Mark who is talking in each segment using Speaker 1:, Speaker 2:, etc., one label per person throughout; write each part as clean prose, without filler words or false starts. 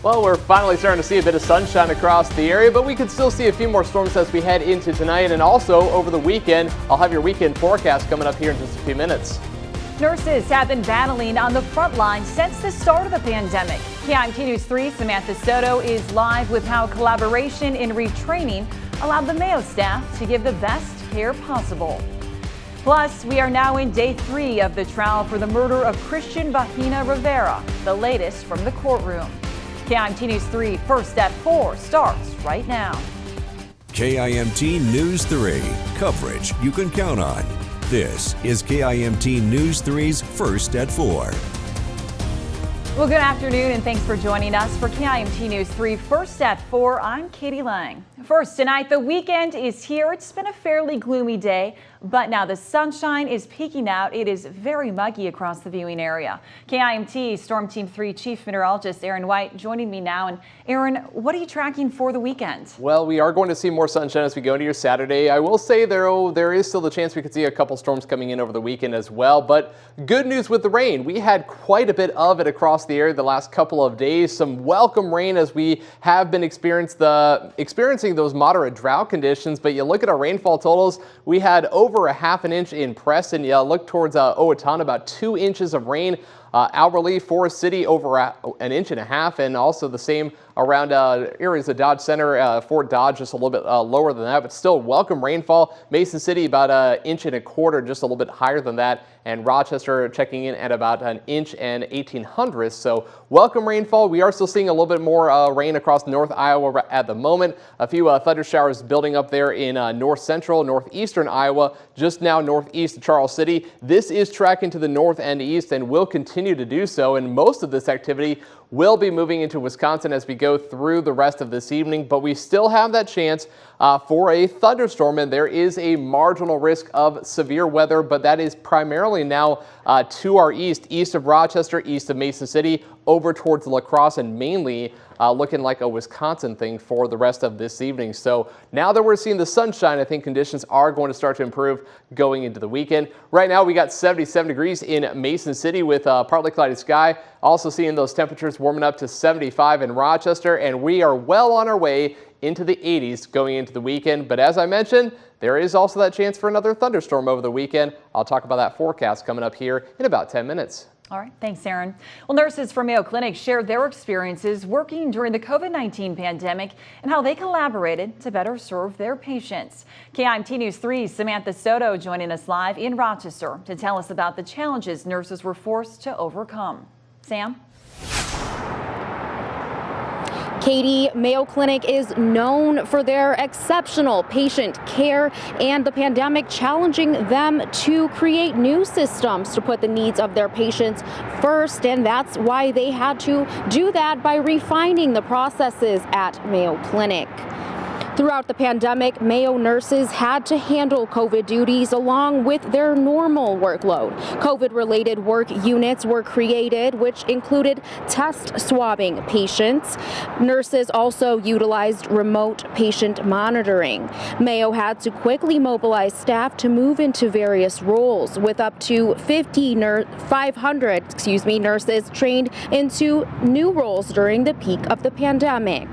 Speaker 1: Well, we're finally starting to see a bit of sunshine across the area, but we could still see a few more storms as we head into tonight and also over the weekend. I'll have your weekend forecast coming up here in just a few minutes.
Speaker 2: Nurses have been battling on the front line since the start of the pandemic. KIMT News 3's Samantha Soto is live with how collaboration in retraining allowed the Mayo staff to give the best care possible. Plus, we are now in day 3 of the trial for the murder of Christian Bahina Rivera, the latest from the courtroom. KIMT News 3 First at 4 starts right now.
Speaker 3: KIMT News 3, coverage you can count on. This is KIMT News 3's First at 4.
Speaker 2: Well, good afternoon and thanks for joining us for KIMT News 3 First at 4. I'm Katie Lang. First tonight, the weekend is here. It's been a fairly gloomy day, but now the sunshine is peeking out. It is very muggy across the viewing area. KIMT Storm Team 3 Chief Meteorologist Aaron White joining me now. And Aaron, what are you tracking for the weekend?
Speaker 1: Well, we are going to see more sunshine as we go into your Saturday. I will say there is still the chance we could see a couple storms coming in over the weekend as well. But good news with the rain. We had quite a bit of it across the area the last couple of days. Some welcome rain as we have been experiencing those moderate drought conditions. But you look at our rainfall totals, we had over a half an inch in Preston. You look towards Owatonna, about 2 inches of rain. Alberley, Forest City, over an inch and a half, and also the same around areas of Dodge Center, Fort Dodge, just a little bit lower than that, but still welcome rainfall. Mason City, about an inch and a quarter, just a little bit higher than that, and Rochester checking in at about an inch and 1800ths. So welcome rainfall. We are still seeing a little bit more rain across North Iowa at the moment. A few thunder showers building up there in north central, northeastern Iowa, just now northeast of Charles City. This is tracking to the north and east and will continue to do so, and most of this activity will be moving into Wisconsin as we go through the rest of this evening, but we still have that chance for a thunderstorm, and there is a marginal risk of severe weather, but that is primarily now to our east of Rochester, east of Mason City, over towards La Crosse, and mainly looking like a Wisconsin thing for the rest of this evening. So now that we're seeing the sunshine, I think conditions are going to start to improve going into the weekend. Right now we got 77 degrees in Mason City with partly cloudy sky. Also seeing those temperatures warming up to 75 in Rochester, and we are well on our way into the 80s going into the weekend. But as I mentioned, there is also that chance for another thunderstorm over the weekend. I'll talk about that forecast coming up here in about 10 minutes.
Speaker 2: All right. Thanks, Aaron. Well, nurses from Mayo Clinic shared their experiences working during the COVID-19 pandemic and how they collaborated to better serve their patients. KIMT News 3's Samantha Soto joining us live in Rochester to tell us about the challenges nurses were forced to overcome. Sam?
Speaker 4: Katie, Mayo Clinic is known for their exceptional patient care and the pandemic challenging them to create new systems to put the needs of their patients first. And that's why they had to do that by refining the processes at Mayo Clinic. Throughout the pandemic, Mayo nurses had to handle COVID duties along with their normal workload. COVID-related work units were created, which included test swabbing patients. Nurses also utilized remote patient monitoring. Mayo had to quickly mobilize staff to move into various roles, with up to 500 nurses trained into new roles during the peak of the pandemic.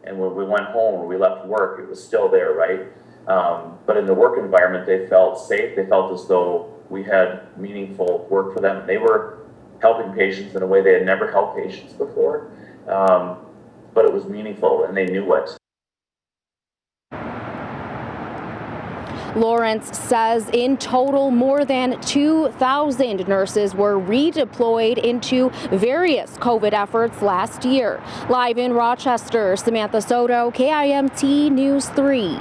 Speaker 5: And when we went home or we left work, it was still there, right? But in the work environment, they felt safe. They felt as though we had meaningful work for them. They were helping patients in a way they had never helped patients before. But it was meaningful and they knew it.
Speaker 4: Lawrence says in total more than 2,000 nurses were redeployed into various COVID efforts last year. Live in Rochester, Samantha Soto, KIMT News 3.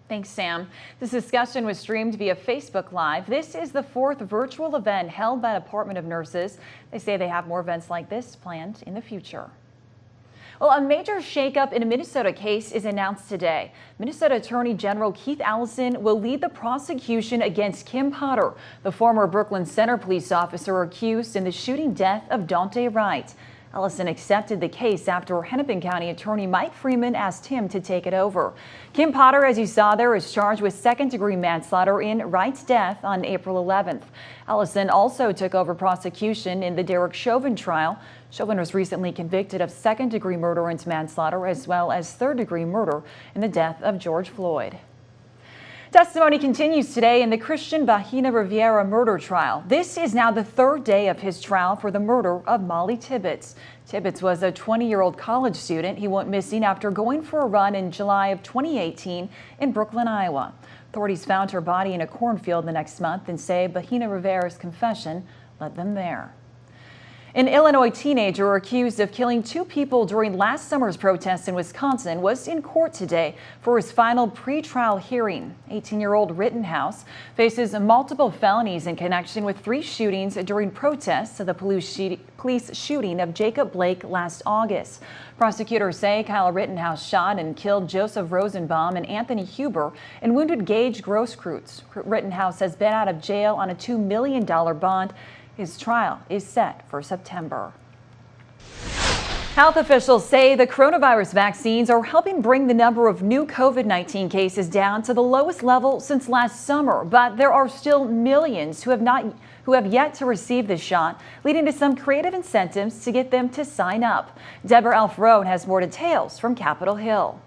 Speaker 2: Thanks, Sam. This discussion was streamed via Facebook Live. This is the 4th virtual event held by the Department of Nurses. They say they have more events like this planned in the future. Well, a major shakeup in a Minnesota case is announced today. Minnesota Attorney General Keith Allison will lead the prosecution against Kim Potter, the former Brooklyn Center police officer accused in the shooting death of Daunte Wright. Allison accepted the case after Hennepin County Attorney Mike Freeman asked him to take it over. Kim Potter, as you saw there, is charged with second-degree manslaughter in Wright's death on April 11th. Allison also took over prosecution in the Derek Chauvin trial. Chauvin was recently convicted of second-degree murder and manslaughter, as well as third-degree murder in the death of George Floyd. Testimony continues today in the Christian Bahina Rivera murder trial. This is now the third day of his trial for the murder of Molly Tibbetts. Tibbetts was a 20-year-old college student. He went missing after going for a run in July of 2018 in Brooklyn, Iowa. Authorities found her body in a cornfield the next month and say Bahina Rivera's confession led them there. An Illinois teenager accused of killing two people during last summer's protests in Wisconsin was in court today for his final pretrial hearing. 18-year-old Rittenhouse faces multiple felonies in connection with 3 shootings during protests of the police shooting of Jacob Blake last August. Prosecutors say Kyle Rittenhouse shot and killed Joseph Rosenbaum and Anthony Huber and wounded Gage Grosskreutz. Rittenhouse has been out of jail on a $2 million bond. His trial is set for September. Health officials say the coronavirus vaccines are helping bring the number of new COVID-19 cases down to the lowest level since last summer, but there are still millions who have yet to receive the shot, leading to some creative incentives to get them to sign up. Deborah Alfarone has more details from Capitol Hill.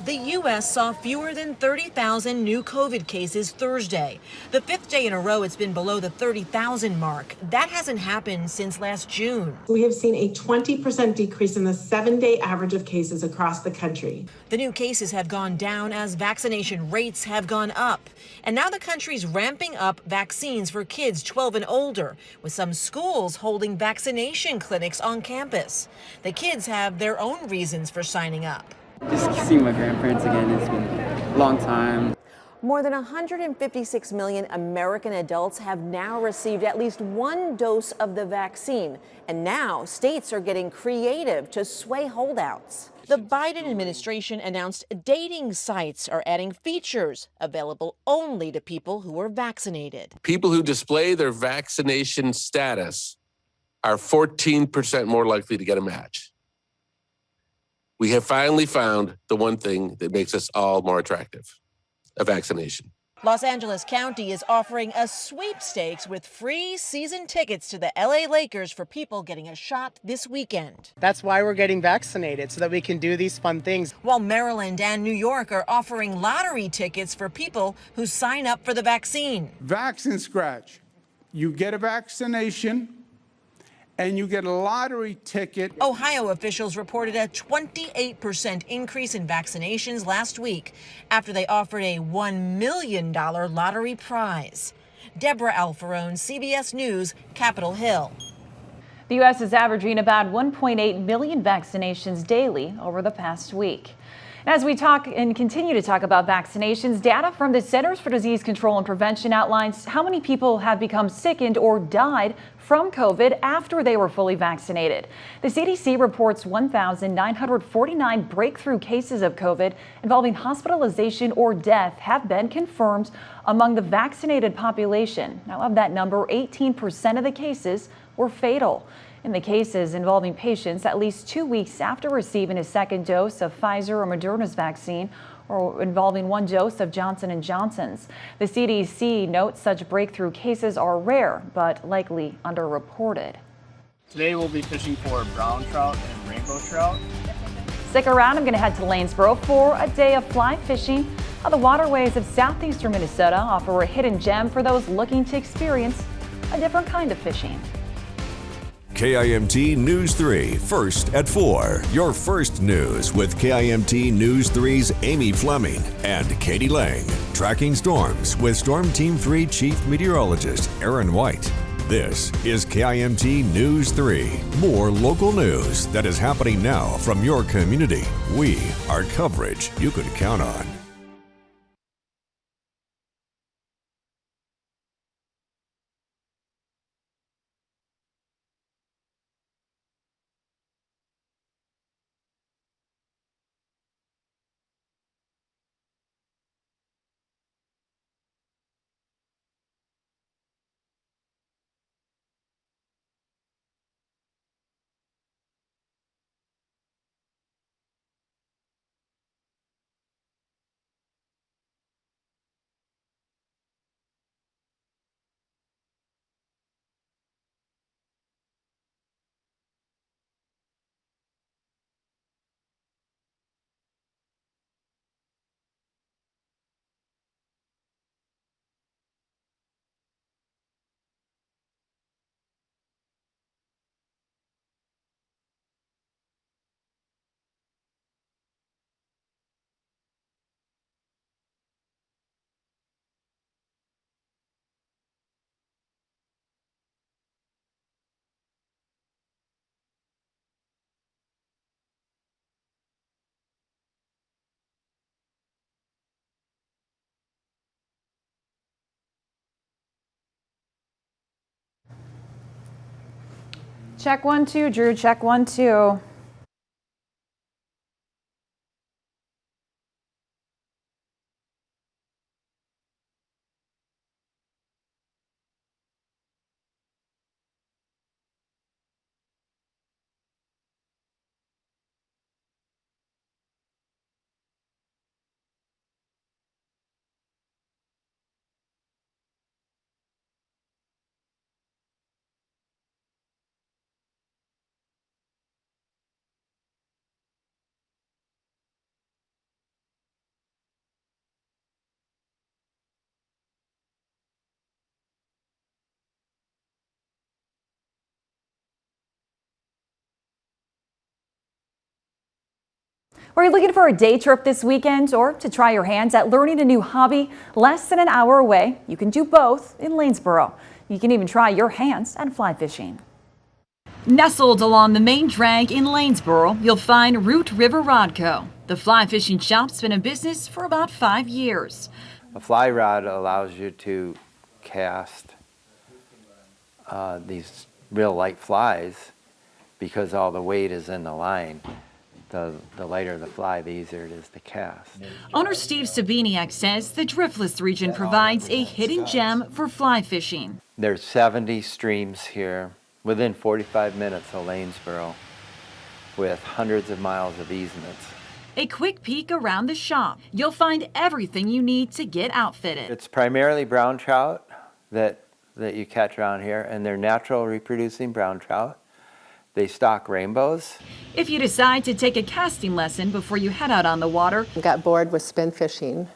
Speaker 6: The U.S. saw fewer than 30,000 new COVID cases Thursday. The 5th day in a row it's been below the 30,000 mark. That hasn't happened since last June.
Speaker 7: We have seen a 20% decrease in the 7-day average of cases across the country.
Speaker 6: The new cases have gone down as vaccination rates have gone up. And now the country's ramping up vaccines for kids 12 and older, with some schools holding vaccination clinics on campus. The kids have their own reasons for signing up.
Speaker 8: Just seeing my grandparents again. It's been a long time.
Speaker 6: More than 156 million American adults have now received at least 1 dose of the vaccine. And now states are getting creative to sway holdouts. The Biden administration announced dating sites are adding features available only to people who are vaccinated.
Speaker 9: People who display their vaccination status are 14% more likely to get a match. We have finally found the one thing that makes us all more attractive, a vaccination.
Speaker 6: Los Angeles County is offering a sweepstakes with free season tickets to the LA Lakers for people getting a shot this weekend.
Speaker 10: That's why we're getting vaccinated, so that we can do these fun things.
Speaker 6: While Maryland and New York are offering lottery tickets for people who sign up for the vaccine.
Speaker 11: Vaccine Scratch. You get a vaccination and you get a lottery ticket.
Speaker 6: Ohio officials reported a 28% increase in vaccinations last week after they offered a $1 million lottery prize. Deborah Alfarone, CBS News, Capitol Hill.
Speaker 2: The U.S. is averaging about 1.8 million vaccinations daily over the past week. As we talk and continue to talk about vaccinations, data from the Centers for Disease Control and Prevention outlines how many people have become sickened or died from COVID after they were fully vaccinated. The CDC reports 1,949 breakthrough cases of COVID involving hospitalization or death have been confirmed among the vaccinated population. Now, of that number, 18% of the cases were fatal. In the cases involving patients at least 2 weeks after receiving a second dose of Pfizer or Moderna's vaccine, or involving 1 dose of Johnson & Johnson's. The CDC notes such breakthrough cases are rare, but likely underreported.
Speaker 8: Today we'll be fishing for brown trout and rainbow trout.
Speaker 2: Stick around, I'm going to head to Lanesboro for a day of fly fishing. How the waterways of southeastern Minnesota offer a hidden gem for those looking to experience a different kind of fishing.
Speaker 3: KIMT News 3, first at 4. Your first news with KIMT News 3's Amy Fleming and Katie Lang. Tracking storms with Storm Team 3 Chief Meteorologist Aaron White. This is KIMT News 3. More local news that is happening now from your community. We are coverage you can count on.
Speaker 2: Check 1, 2, Drew. Check 1, 2. Are you looking for a day trip this weekend or to try your hands at learning a new hobby less than an hour away? You can do both in Lanesboro. You can even try your hands at fly fishing. Nestled along the main drag in Lanesboro, you'll find Root River Rod Co. The fly fishing shop's been in business for about 5 years.
Speaker 12: A fly rod allows you to cast these real light flies because all the weight is in the line. The lighter the fly, the easier it is to cast.
Speaker 2: Owner Steve Sabiniak says the driftless region provides a hidden gem for fly fishing.
Speaker 12: There's 70 streams here within 45 minutes of Lanesboro with hundreds of miles of easements.
Speaker 2: A quick peek around the shop. You'll find everything you need to get outfitted.
Speaker 12: It's primarily brown trout that you catch around here, and they're natural reproducing brown trout. They stock rainbows.
Speaker 2: If you decide to take a casting lesson before you head out on the water,
Speaker 13: I got bored with spin fishing,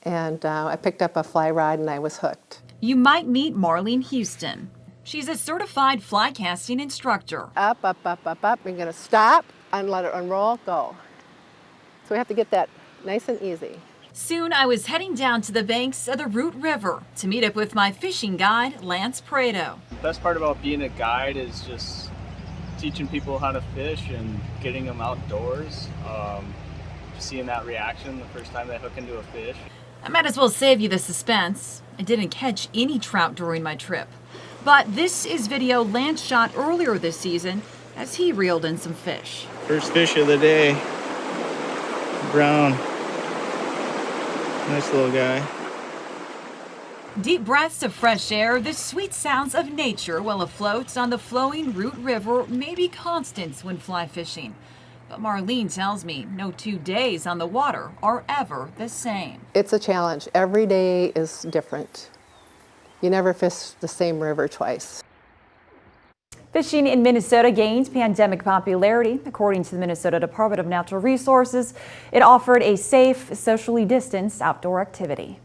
Speaker 13: and I picked up a fly rod and I was hooked.
Speaker 2: you might meet Marlene Houston. She's a certified fly casting instructor.
Speaker 13: Up, up, up, up, up. We're gonna stop and let it unroll, go. So we have to get that nice and easy.
Speaker 2: Soon I was heading down to the banks of the Root River to meet up with my fishing guide, Lance Prado.
Speaker 8: The best part about being a guide is just teaching people how to fish and getting them outdoors. Seeing that reaction the first time they hook into a fish.
Speaker 2: I might as well save you the suspense. I didn't catch any trout during my trip. But this is video Lance shot earlier this season as he reeled in some fish.
Speaker 8: First fish of the day. Brown. Nice little guy.
Speaker 2: Deep breaths of fresh air, the sweet sounds of nature while afloat on the flowing Root River may be constants when fly fishing. But Marlene tells me no 2 days on the water are ever the same.
Speaker 13: It's a challenge. Every day is different. You never fish the same river twice.
Speaker 2: Fishing in Minnesota gained pandemic popularity. According to the Minnesota Department of Natural Resources, it offered a safe, socially distanced outdoor activity.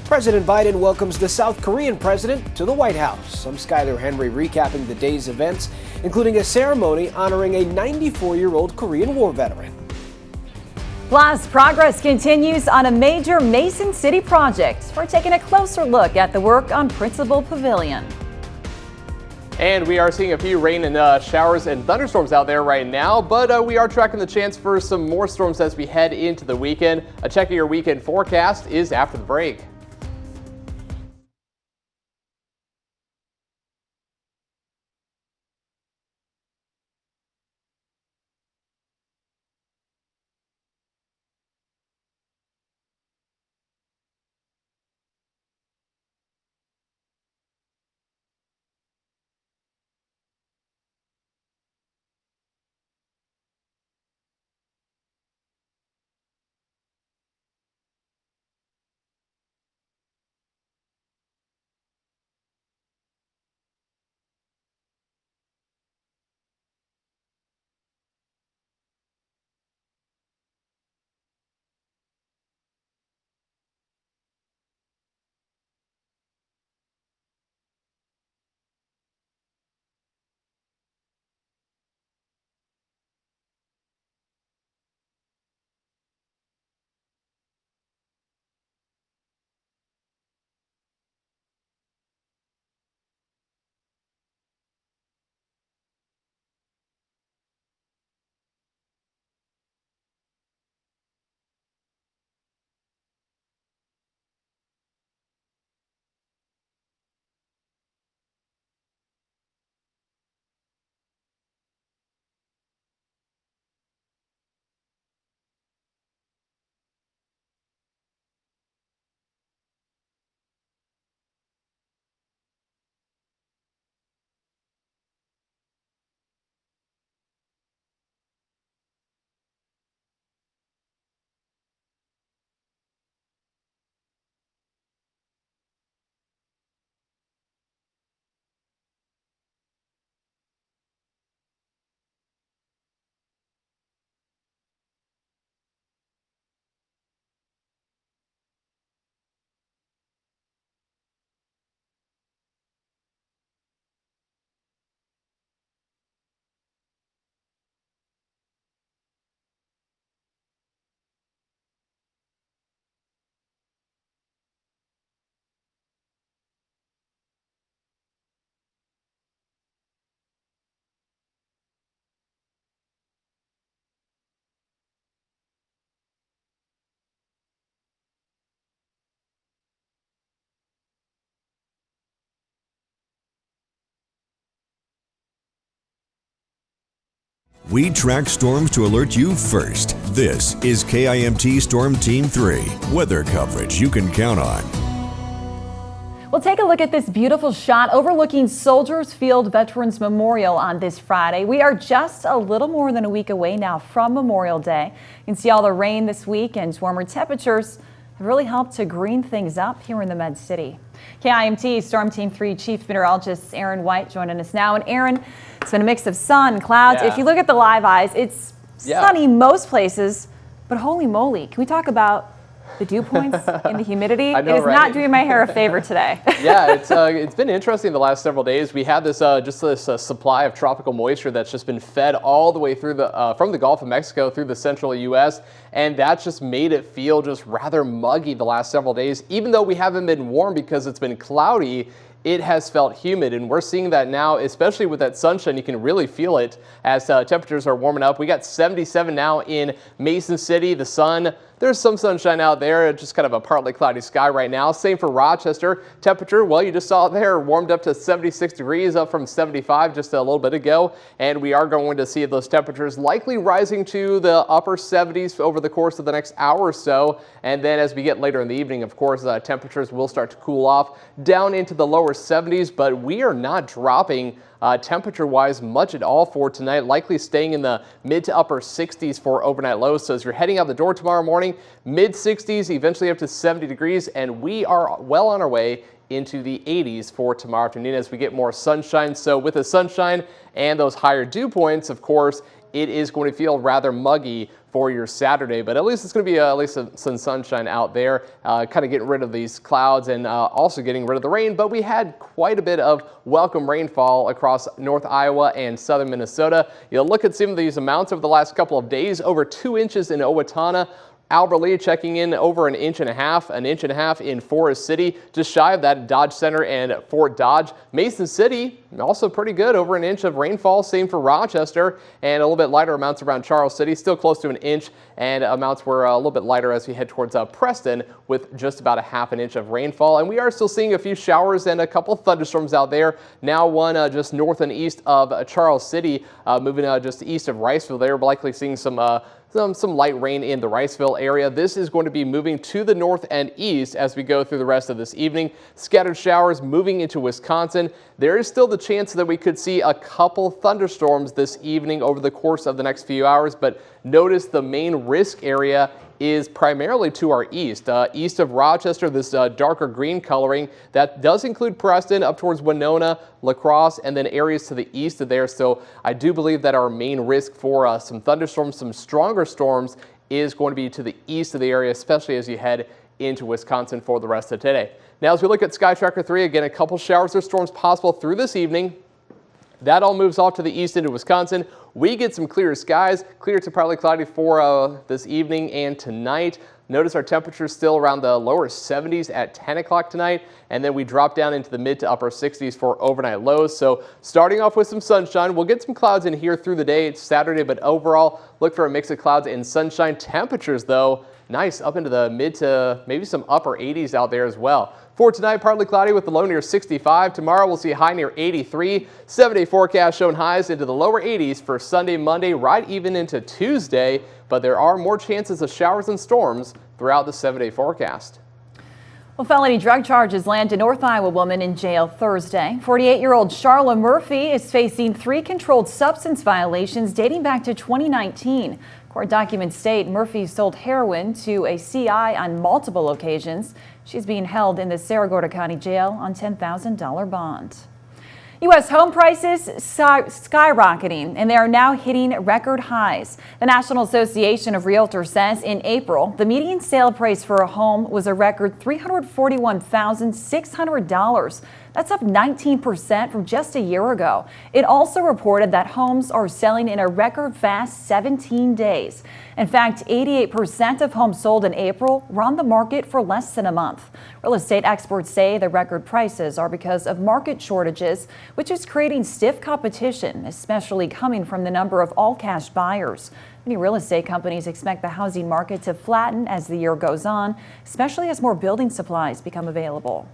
Speaker 14: President Biden welcomes the South Korean president to the White House. I'm Skyler Henry recapping the day's events, including a ceremony honoring a 94-year-old Korean War veteran.
Speaker 2: Plus, progress continues on a major Mason City project. We're taking a closer look at the work on Principal Pavilion.
Speaker 1: And we are seeing a few rain and showers and thunderstorms out there right now, but we are tracking the chance for some more storms as we head into the weekend. A check of your weekend forecast is after the break.
Speaker 3: We track storms to alert you first. This is KIMT Storm Team 3, weather coverage you can count on.
Speaker 2: Well, take a look at this beautiful shot overlooking Soldiers Field Veterans Memorial on this Friday. We are just a little more than a week away now from Memorial Day. You can see all the rain this week, and warmer temperatures have really helped to green things up here in the Med City. KIMT Storm Team 3 Chief Meteorologist Aaron White joining us now. And Aaron, it's been a mix of sun, clouds. If you look at the live eyes, it's sunny most places, but holy moly, can we talk about the dew points and the humidity? It is not doing my hair a favor today.
Speaker 1: Yeah, it's been interesting the last several days. We had this supply of tropical moisture that's just been fed all the way through from the Gulf of Mexico through the central U.S. and that's just made it feel just rather muggy the last several days. Even though we haven't been warm because it's been cloudy, it has felt humid, and we're seeing that now, especially with that sunshine. You can really feel it as temperatures are warming up. We got 77 now in Mason City. The sun, there's some sunshine out there. It's just kind of a partly cloudy sky right now. Same for Rochester. Temperature, well, you just saw it there, warmed up to 76 degrees, up from 75 just a little bit ago. And we are going to see those temperatures likely rising to the upper 70s over the course of the next hour or so. And then as we get later in the evening, of course, temperatures will start to cool off down into the lower 70s, but we are not dropping temperature-wise much at all for tonight, likely staying in the mid to upper 60s for overnight lows. So as you're heading out the door tomorrow morning, mid 60s, eventually up to 70 degrees, and we are well on our way into the 80s for tomorrow afternoon as we get more sunshine. So with the sunshine and those higher dew points, of course, it is going to feel rather muggy for your Saturday, but at least it's going to be at least some sunshine out there, kind of getting rid of these clouds and also getting rid of the rain. But we had quite a bit of welcome rainfall across North Iowa and southern Minnesota. You'll look at some of these amounts over the last couple of days, over 2 inches in Owatonna. Albert Lee checking in over an inch and a half in Forest City, just shy of that Dodge Center and Fort Dodge. Mason City, also pretty good, over an inch of rainfall. Same for Rochester, and a little bit lighter amounts around Charles City, still close to an inch, and amounts were a little bit lighter as we head towards Preston with just about a half an inch of rainfall. And we are still seeing a few showers and a couple thunderstorms out there. Now one just north and east of Charles City, moving just east of Riceville there. We're likely seeing some light rain in the Riceville area. This is going to be moving to the north and east as we go through the rest of this evening. Scattered showers moving into Wisconsin. There is still the chance that we could see a couple thunderstorms this evening over the course of the next few hours, but notice the main risk area is primarily to our east. East of Rochester, this darker green coloring, that does include Preston, up towards Winona, La Crosse, and then areas to the east of there. So I do believe that our main risk for some thunderstorms, some stronger storms, is going to be to the east of the area, especially as you head into Wisconsin for the rest of today. Now, as we look at SkyTracker 3, again, a couple showers or storms possible through this evening. That all moves off to the east into Wisconsin. We get some clear skies, clear to partly cloudy for this evening and tonight. Notice our temperatures still around the lower 70s at 10 o'clock tonight, and then we drop down into the mid to upper 60s for overnight lows. So starting off with some sunshine, we'll get some clouds in here through the day. It's Saturday, but overall look for a mix of clouds and sunshine. Temperatures, though, nice up into the mid to maybe some upper 80s out there as well. For tonight, partly cloudy with the low near 65. Tomorrow, we'll see a high near 83. 7-day forecast showing highs into the lower 80s for Sunday, Monday, right even into Tuesday. But there are more chances of showers and storms throughout the 7-day forecast.
Speaker 2: Well, felony drug charges land a North Iowa woman in jail Thursday. 48-year-old Charla Murphy is facing 3 controlled substance violations dating back to 2019. Court documents state Murphy sold heroin to a CI on multiple occasions. She's being held in the Saragordo County Jail on $10,000 bond. U.S. home prices skyrocketing, and they are now hitting record highs. The National Association of Realtors says in April, the median sale price for a home was a record $341,600. That's up 19% from just a year ago. It also reported that homes are selling in a record fast 17 days. In fact, 88% of homes sold in April were on the market for less than a month. Real estate experts say the record prices are because of market shortages, which is creating stiff competition, especially coming from the number of all-cash buyers. Many real estate companies expect the housing market to flatten as the year goes on, especially as more building supplies become available.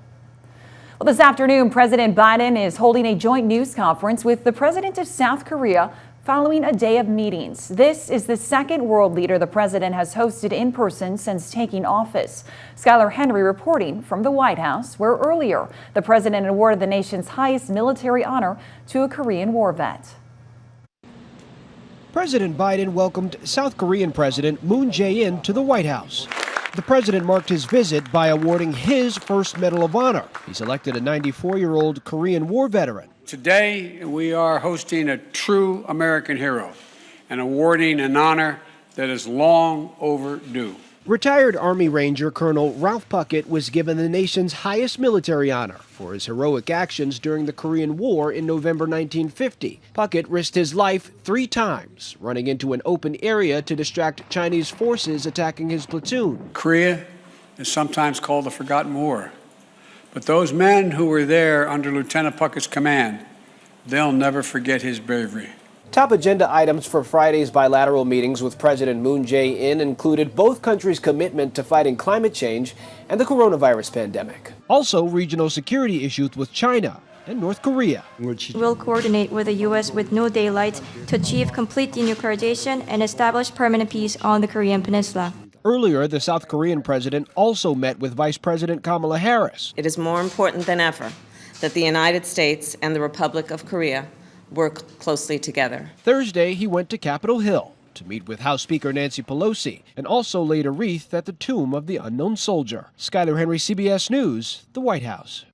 Speaker 2: Well, this afternoon, President Biden is holding a joint news conference with the president of South Korea following a day of meetings. This is the second world leader the president has hosted in person since taking office. Skylar Henry reporting from the White House, where earlier the president awarded the nation's highest military honor to a Korean War vet.
Speaker 14: President Biden welcomed South Korean President Moon Jae-in to the White House. The president marked his visit by awarding his first Medal of Honor. He selected a 94-year-old Korean War veteran.
Speaker 11: Today, we are hosting a true American hero and awarding an honor that is long overdue.
Speaker 14: Retired Army Ranger Colonel Ralph Puckett was given the nation's highest military honor for his heroic actions during the Korean War in November 1950. Puckett risked his life 3 times, running into an open area to distract Chinese forces attacking his platoon.
Speaker 11: Korea is sometimes called the Forgotten War. But those men who were there under Lieutenant Puckett's command, they'll never forget his bravery.
Speaker 14: Top agenda items for Friday's bilateral meetings with President Moon Jae-in included both countries' commitment to fighting climate change and the coronavirus pandemic. Also, regional security issues with China and North Korea.
Speaker 15: We'll coordinate with the U.S. with no daylight to achieve complete denuclearization and establish permanent peace on the Korean Peninsula.
Speaker 14: Earlier, the South Korean president also met with Vice President Kamala Harris.
Speaker 16: It is more important than ever that the United States and the Republic of Korea work closely together.
Speaker 14: Thursday, he went to Capitol Hill to meet with House Speaker Nancy Pelosi and also laid a wreath at the tomb of the unknown soldier. Skylar Henry, CBS News, the White House.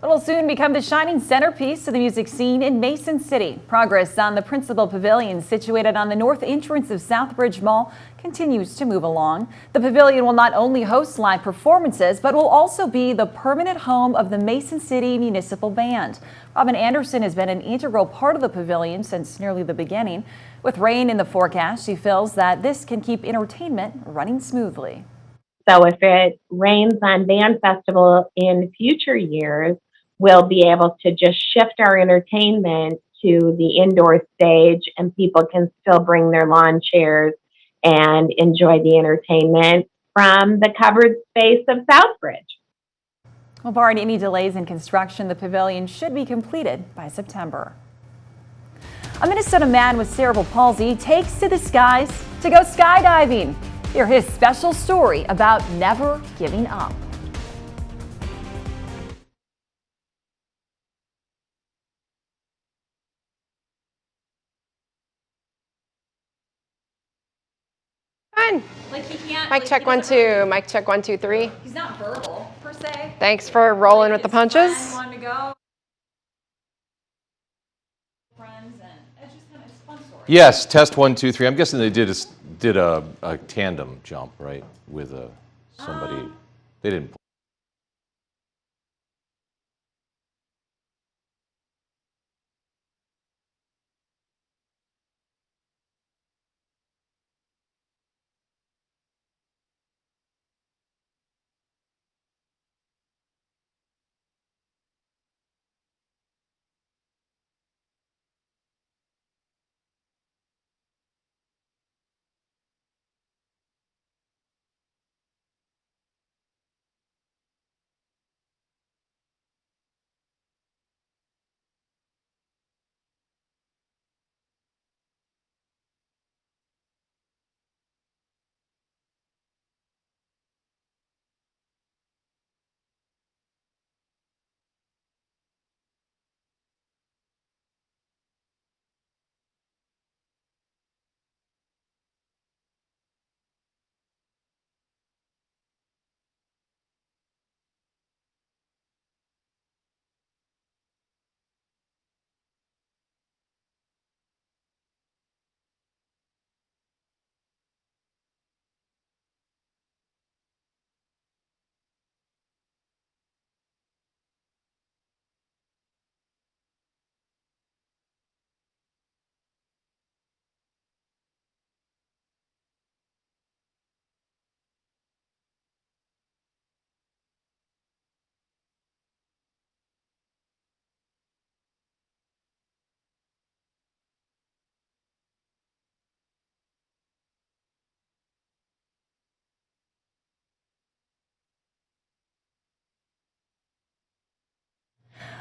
Speaker 2: It'll soon become the shining centerpiece of the music scene in Mason City. Progress on the principal pavilion situated on the north entrance of Southbridge Mall continues to move along. The pavilion will not only host live performances, but will also be the permanent home of the Mason City Municipal Band. Robin Anderson has been an integral part of the pavilion since nearly the beginning. With rain in the forecast, she feels that this can keep entertainment running smoothly.
Speaker 17: So if it rains on Band Festival in future years, we'll be able to just shift our entertainment to the indoor stage and people can still bring their lawn chairs and enjoy the entertainment from the covered space of Southbridge.
Speaker 2: Well, barring any delays in construction, the pavilion should be completed by September. A Minnesota man with cerebral palsy takes to the skies to go skydiving. Hear his special story about never giving up.
Speaker 18: Fine.
Speaker 2: Like he can't.
Speaker 18: Mic check 1 2. Mic check 1 2 3.
Speaker 2: He's not verbal per se.
Speaker 18: Thanks for rolling with the punches.
Speaker 2: Wanted to go. Friends and it's just kind of a fun story.
Speaker 19: Yes, test 1 2 3. I'm guessing they did a tandem jump, right, with somebody. They didn't.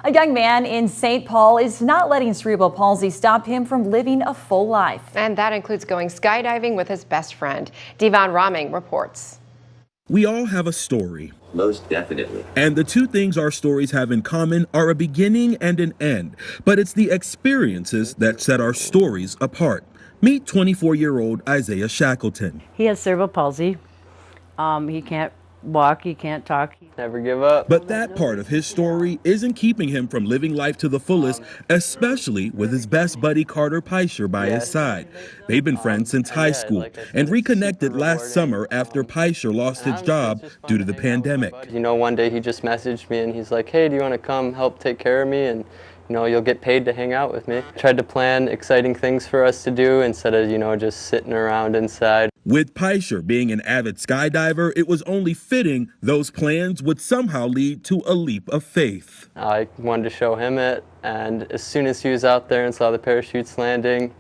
Speaker 2: A young man in St. Paul is not letting cerebral palsy stop him from living a full life.
Speaker 18: And that includes going skydiving with his best friend. Devon Raming reports.
Speaker 20: We all have a story.
Speaker 21: Most definitely.
Speaker 20: And the two things our stories have in common are a beginning and an end. But it's the experiences that set our stories apart. Meet 24-year-old Isaiah Shackleton.
Speaker 22: He has cerebral palsy. He can't walk, he can't talk.
Speaker 23: Never give up.
Speaker 20: But that part of his story isn't keeping him from living life to the fullest, especially with his best buddy Carter Peischer by his side. They've been friends since high school and reconnected last summer after Peischer lost his job due to the pandemic.
Speaker 23: You know, one day he just messaged me and he's like, hey, do you want to come help take care of me? And you know, you'll get paid to hang out with me. Tried to plan exciting things for us to do instead of, you know, just sitting around inside.
Speaker 20: With Peischer being an avid skydiver, it was only fitting those plans would somehow lead to a leap of faith.
Speaker 23: I wanted to show him it, and as soon as he was out there and saw the parachutes landing,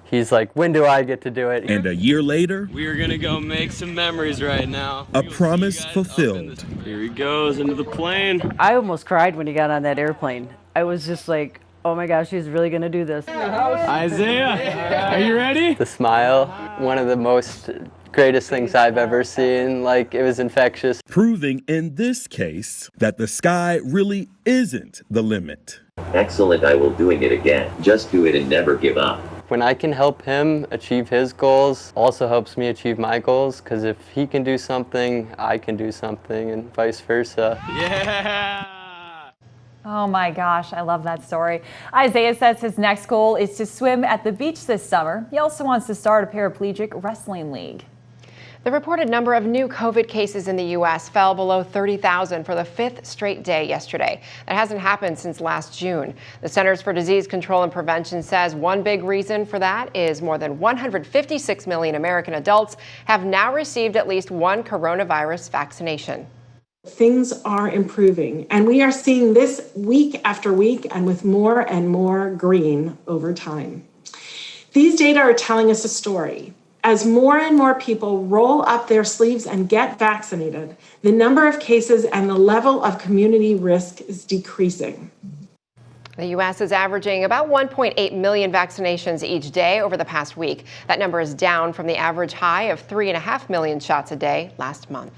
Speaker 23: he's like, when do I get to do it?
Speaker 20: And a year later,
Speaker 23: we're gonna go make some memories right now.
Speaker 20: A promise fulfilled.
Speaker 23: Here he goes into the plane.
Speaker 22: I almost cried when he got on that airplane. I was just like, oh my gosh, he's really gonna do this.
Speaker 23: Isaiah, are you ready? The smile, one of the most greatest things I've ever seen. Like, it was infectious.
Speaker 20: Proving in this case that the sky really isn't the limit.
Speaker 21: Excellent, I will doing it again. Just do it and never give up.
Speaker 23: When I can help him achieve his goals, also helps me achieve my goals, because if he can do something, I can do something, and vice versa. Yeah!
Speaker 2: Oh my gosh, I love that story. Isaiah says his next goal is to swim at the beach this summer. He also wants to start a paraplegic wrestling league.
Speaker 18: The reported number of new COVID cases in the U.S. fell below 30,000 for the fifth straight day yesterday. That hasn't happened since last June. The Centers for Disease Control and Prevention says one big reason for that is more than 156 million American adults have now received at least one coronavirus vaccination.
Speaker 7: Things are improving, and we are seeing this week after week and with more and more green over time. These data are telling us a story. As more and more people roll up their sleeves and get vaccinated, the number of cases and the level of community risk is decreasing.
Speaker 18: The U.S. is averaging about 1.8 million vaccinations each day over the past week. That number is down from the average high of 3.5 million shots a day last month.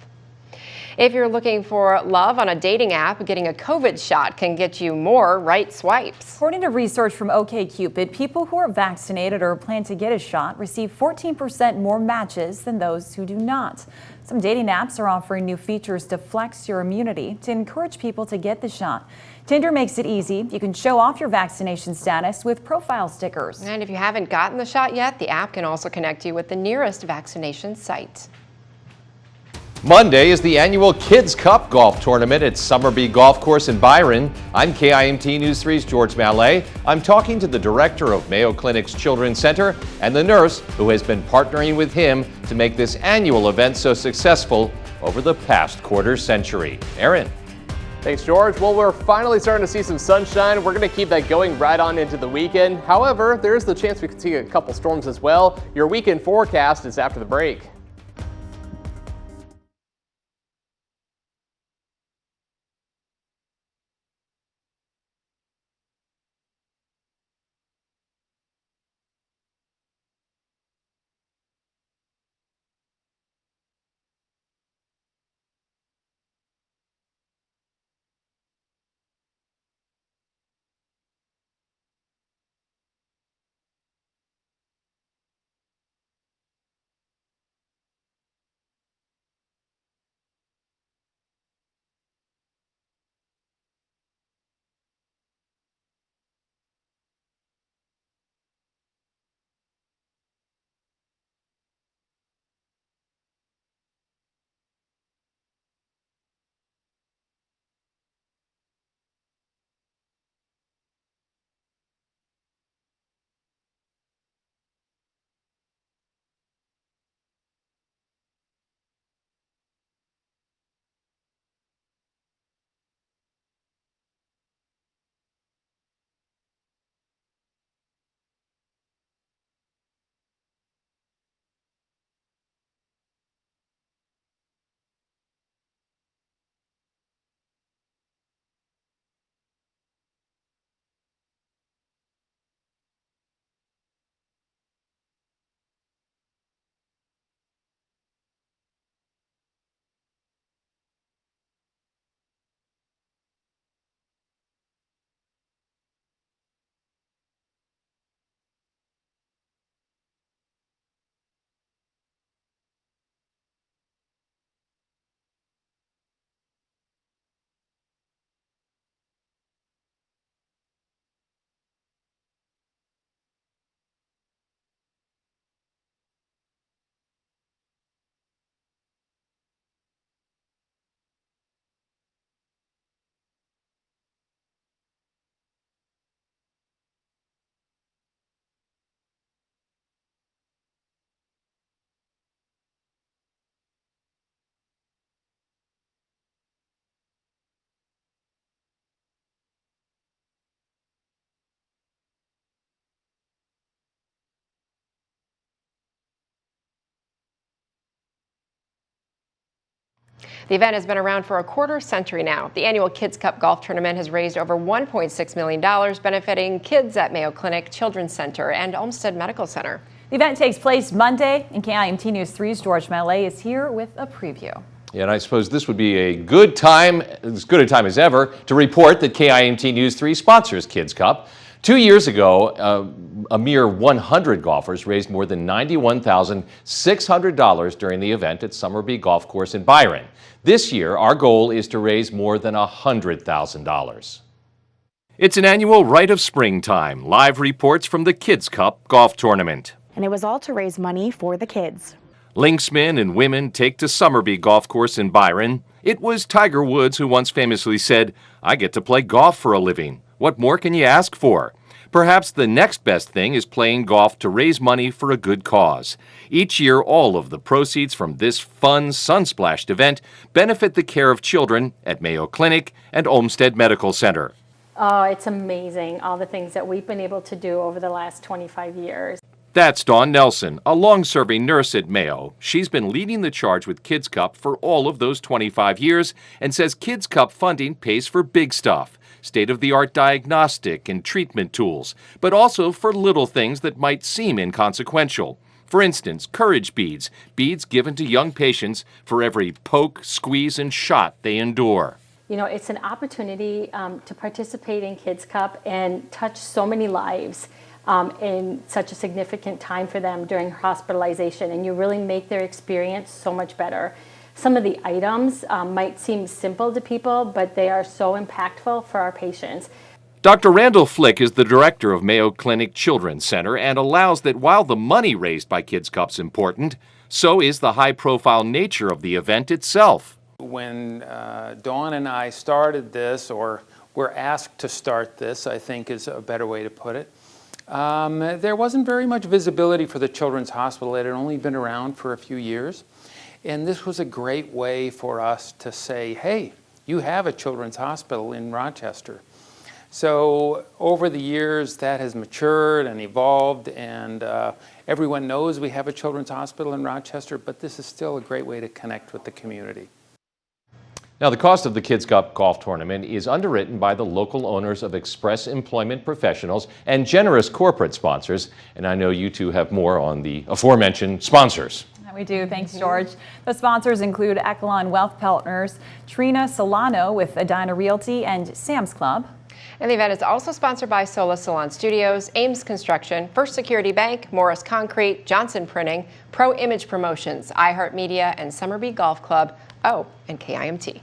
Speaker 18: If you're looking for love on a dating app, getting a COVID shot can get you more right swipes.
Speaker 2: According to research from OkCupid, people who are vaccinated or plan to get a shot receive 14% more matches than those who do not. Some dating apps are offering new features to flex your immunity to encourage people to get the shot. Tinder makes it easy. You can show off your vaccination status with profile stickers.
Speaker 18: And if you haven't gotten the shot yet, the app can also connect you with the nearest vaccination site.
Speaker 19: Monday is the annual Kids Cup Golf Tournament at Summerby Golf Course in Byron. I'm KIMT News 3's George Mallet. I'm talking to the director of Mayo Clinic's Children's Center and the nurse who has been partnering with him to make this annual event so successful over the past quarter century. Aaron.
Speaker 1: Thanks, George. Well, we're finally starting to see some sunshine. We're going to keep that going right on into the weekend. However, there is the chance we could see a couple storms as well. Your weekend forecast is after the break.
Speaker 18: The event has been around for a quarter century now. The annual Kids Cup Golf Tournament has raised over $1.6 million, benefiting kids at Mayo Clinic Children's Center and Olmsted Medical Center.
Speaker 2: The event takes place Monday, and KIMT News 3's George Mallet is here with a preview.
Speaker 19: Yeah, and I suppose this would be a good time, as good a time as ever, to report that KIMT News 3 sponsors Kids Cup. 2 years ago, a mere 100 golfers raised more than $91,600 during the event at Summerby Golf Course in Byron. This year, our goal is to raise more than $100,000. It's an annual rite of springtime. Live reports from the Kids Cup Golf Tournament.
Speaker 4: And it was all to raise money for the kids.
Speaker 19: Linksmen and women take to Summerby Golf Course in Byron. It was Tiger Woods who once famously said, "I get to play golf for a living. What more can you ask for?" Perhaps the next best thing is playing golf to raise money for a good cause. Each year, all of the proceeds from this fun, sun-splashed event benefit the care of children at Mayo Clinic and Olmsted Medical Center.
Speaker 5: Oh, it's amazing, all the things that we've been able to do over the last 25 years.
Speaker 19: That's Dawn Nelson, a long-serving nurse at Mayo. She's been leading the charge with Kids Cup for all of those 25 years and says Kids Cup funding pays for big stuff, state-of-the-art diagnostic and treatment tools, but also for little things that might seem inconsequential. For instance, courage beads, beads given to young patients for every poke, squeeze, and shot they endure.
Speaker 5: You know, it's an opportunity to participate in Kids Cup and touch so many lives in such a significant time for them during hospitalization, and you really make their experience so much better. Some of the items might seem simple to people, but they are so impactful for our patients.
Speaker 19: Dr. Randall Flick is the director of Mayo Clinic Children's Center and allows that while the money raised by Kids Cup's important, so is the high-profile nature of the event itself.
Speaker 9: When Dawn and I started this, or were asked to start this, I think is a better way to put it, there wasn't very much visibility for the Children's Hospital. It had only been around for a few years. And this was a great way for us to say, hey, you have a Children's Hospital in Rochester. So over the years, that has matured and evolved, and everyone knows we have a Children's Hospital in Rochester, but this is still a great way to connect with the community.
Speaker 19: Now, the cost of the Kids Cup Golf Tournament is underwritten by the local owners of Express Employment Professionals and generous corporate sponsors. And I know you two have more on the aforementioned sponsors.
Speaker 2: We do. Thanks, George. The sponsors include Echelon Wealth Partners, Trina Solano with Edina Realty, and Sam's Club.
Speaker 18: And the event is also sponsored by Sola Salon Studios, Ames Construction, First Security Bank, Morris Concrete, Johnson Printing, Pro Image Promotions, iHeartMedia, and Summerby Golf Club. Oh, and KIMT.